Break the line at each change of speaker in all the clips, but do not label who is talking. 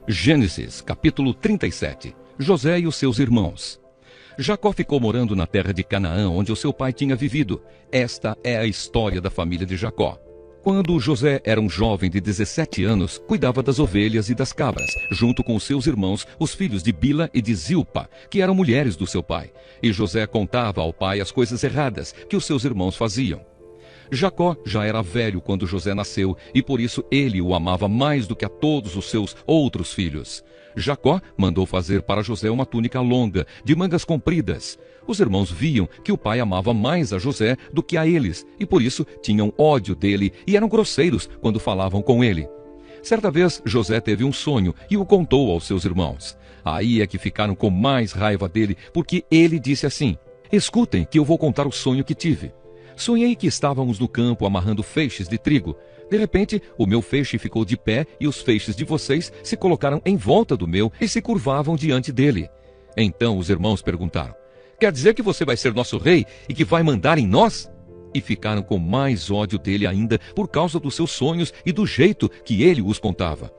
Gênesis, capítulo 37. José e os seus irmãos. Jacó ficou morando na terra de Canaã, onde o seu pai tinha vivido. Esta é a história da família de Jacó. Quando José era um jovem de 17 anos, cuidava das ovelhas e das cabras, junto com os seus irmãos, os filhos de Bila e de Zilpa, que eram mulheres do seu pai. E José contava ao pai as coisas erradas que os seus irmãos faziam. Jacó já era velho quando José nasceu, e por isso ele o amava mais do que a todos os seus outros filhos. Jacó mandou fazer para José uma túnica longa, de mangas compridas. Os irmãos viam que o pai amava mais a José do que a eles, e por isso tinham ódio dele e eram grosseiros quando falavam com ele. Certa vez, José teve um sonho e o contou aos seus irmãos. Aí é que ficaram com mais raiva dele, porque ele disse assim: "Escutem que eu vou contar o sonho que tive. Sonhei que estávamos no campo amarrando feixes de trigo. De repente, o meu feixe ficou de pé e os feixes de vocês se colocaram em volta do meu e se curvavam diante dele." Então os irmãos perguntaram: "Quer dizer que você vai ser nosso rei e que vai mandar em nós?" E ficaram com mais ódio dele ainda por causa dos seus sonhos e do jeito que ele os contava.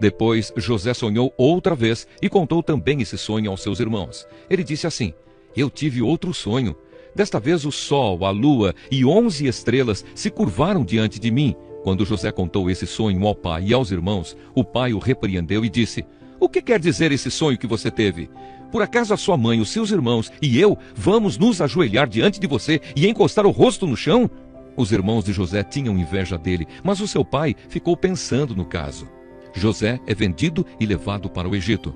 Depois, José sonhou outra vez e contou também esse sonho aos seus irmãos. Ele disse assim: "Eu tive outro sonho. Desta vez o sol, a lua e 11 estrelas se curvaram diante de mim." Quando José contou esse sonho ao pai e aos irmãos, o pai o repreendeu e disse: "O que quer dizer esse sonho que você teve? Por acaso a sua mãe, os seus irmãos e eu vamos nos ajoelhar diante de você e encostar o rosto no chão?" Os irmãos de José tinham inveja dele, mas o seu pai ficou pensando no caso. José é vendido e levado para o Egito.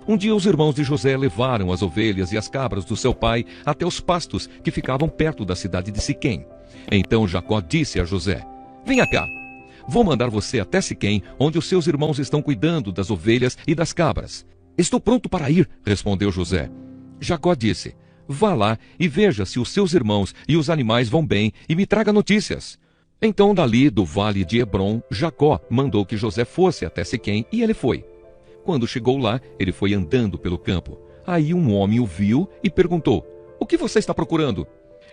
Um dia os irmãos de José levaram as ovelhas e as cabras do seu pai até os pastos que ficavam perto da cidade de Siquém. Então Jacó disse a José: "Venha cá, vou mandar você até Siquém, onde os seus irmãos estão cuidando das ovelhas e das cabras." "Estou pronto para ir", respondeu José. Jacó disse: "Vá lá e veja se os seus irmãos e os animais vão bem e me traga notícias." Então dali do vale de Hebrom, Jacó mandou que José fosse até Siquém e ele foi. Quando chegou lá, ele foi andando pelo campo. Aí um homem o viu e perguntou: "O que você está procurando?"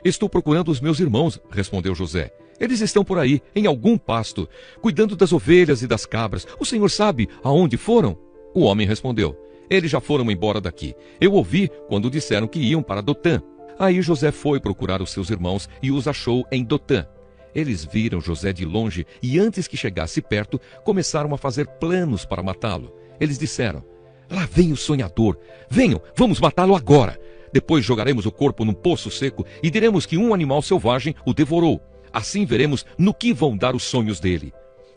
"Estou procurando os meus irmãos", respondeu José. "Eles estão por aí, em algum pasto, cuidando das ovelhas e das cabras. O senhor sabe aonde foram?" O homem respondeu: "Eles já foram embora daqui. Eu ouvi quando disseram que iam para Dotã." Aí José foi procurar os seus irmãos e os achou em Dotã. Eles viram José de longe e antes que chegasse perto, começaram a fazer planos para matá-lo. Eles disseram: "Lá vem o sonhador. Venham, vamos matá-lo agora. Depois jogaremos o corpo num poço seco e diremos que um animal selvagem o devorou. Assim veremos no que vão dar os sonhos dele."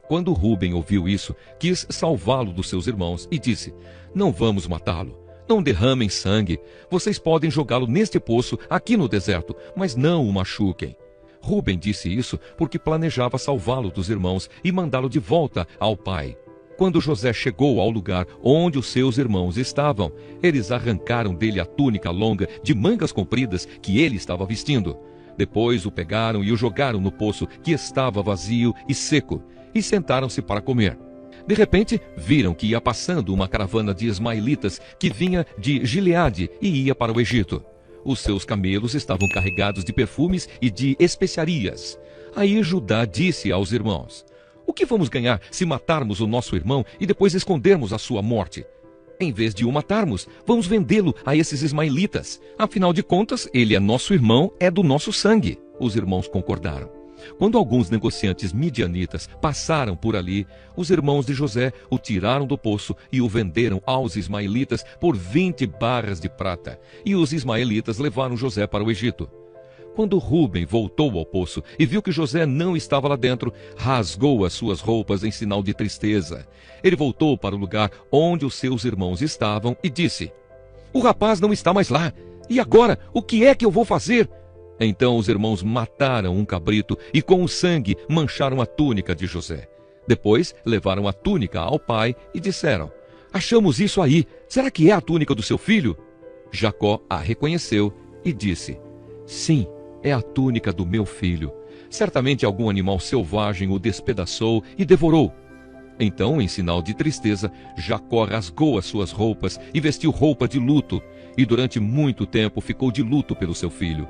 Quando Rúben ouviu isso, quis salvá-lo dos seus irmãos e disse: "Não vamos matá-lo. Não derramem sangue. Vocês podem jogá-lo neste poço aqui no deserto, mas não o machuquem." Rúben disse isso porque planejava salvá-lo dos irmãos e mandá-lo de volta ao pai. Quando José chegou ao lugar onde os seus irmãos estavam, eles arrancaram dele a túnica longa de mangas compridas que ele estava vestindo. Depois o pegaram e o jogaram no poço que estava vazio e seco, e sentaram-se para comer. De repente, viram que ia passando uma caravana de ismaelitas que vinha de Gileade e ia para o Egito. Os seus camelos estavam carregados de perfumes e de especiarias. Aí Judá disse aos irmãos: "O que vamos ganhar se matarmos o nosso irmão e depois escondermos a sua morte? Em vez de o matarmos, vamos vendê-lo a esses ismaelitas. Afinal de contas, ele é nosso irmão, é do nosso sangue." Os irmãos concordaram. Quando alguns negociantes midianitas passaram por ali, os irmãos de José o tiraram do poço e o venderam aos ismaelitas por 20 barras de prata. E os ismaelitas levaram José para o Egito. Quando Rúben voltou ao poço e viu que José não estava lá dentro, rasgou as suas roupas em sinal de tristeza. Ele voltou para o lugar onde os seus irmãos estavam e disse: "O rapaz não está mais lá. E agora, o que é que eu vou fazer?" Então os irmãos mataram um cabrito e com o sangue mancharam a túnica de José. Depois levaram a túnica ao pai e disseram: "Achamos isso aí. Será que é a túnica do seu filho?" Jacó a reconheceu e disse: "Sim, é a túnica do meu filho. Certamente algum animal selvagem o despedaçou e devorou." Então, em sinal de tristeza, Jacó rasgou as suas roupas e vestiu roupa de luto, e durante muito tempo ficou de luto pelo seu filho.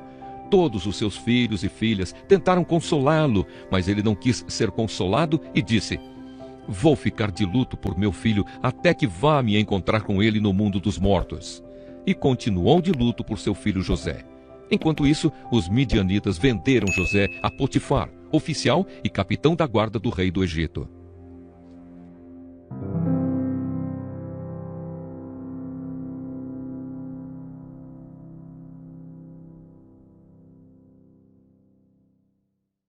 Todos os seus filhos e filhas tentaram consolá-lo, mas ele não quis ser consolado e disse: Vou ficar de luto por meu filho até que vá me encontrar com ele no mundo dos mortos. E continuou de luto por seu filho José. Enquanto isso, os midianitas venderam José a Potifar, oficial e capitão da guarda do rei do Egito.